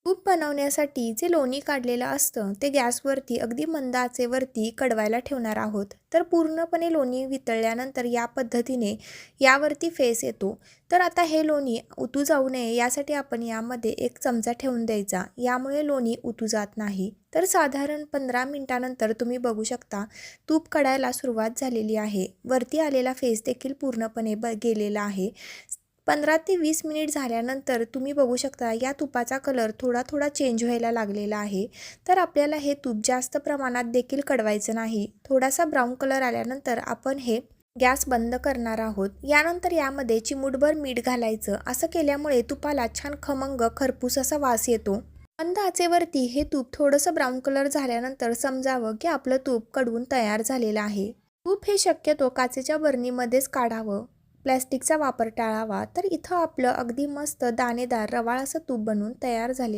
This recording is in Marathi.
तूप बनवण्यासाठी जे लोणी काढलेलं असतं ते गॅसवरती अगदी मंद आचेवरती कडवायला ठेवणार आहोत. तर पूर्णपणे लोणी वितळल्यानंतर या पद्धतीने यावरती फेस येतो. तर आता हे लोणी उतू जाऊ नये यासाठी आपण यामध्ये 1 चमचा ठेवून द्यायचा. यामुळे लोणी उतू जात नाही. तर साधारण 15 मिनिटानंतर तुम्ही बघू शकता तूप कढायला सुरुवात झालेली आहे. वरती आलेला फेस देखील पूर्णपणे गेलेला आहे. 15 ते 20 मिनिट झाल्यानंतर तुम्ही बघू शकता या तुपाचा कलर थोडा थोडा चेंज व्हायला लागलेला आहे. तर आपल्याला हे तूप जास्त प्रमाणात देखील कडवायचं नाही. थोडासा ब्राऊन कलर आल्यानंतर आपण हे गॅस बंद करणार आहोत. यानंतर यामध्ये चिमूटभर मीठ घालायचं. असं केल्यामुळे तुपाला छान खमंग खरपूस असा वास येतो. मंद आचेवरती हे तूप थोडंसं ब्राऊन कलर झाल्यानंतर समजावं की आपलं तूप कडवून तयार झालेलं आहे. तूप हे शक्यतो काचेच्या बरणीमध्येच काढावं. प्लॅस्टिकचा वापर टाळावा. तर इथं आपलं अगदी मस्त दाणेदार रवाळ असं तूप बनवून तयार झालेलं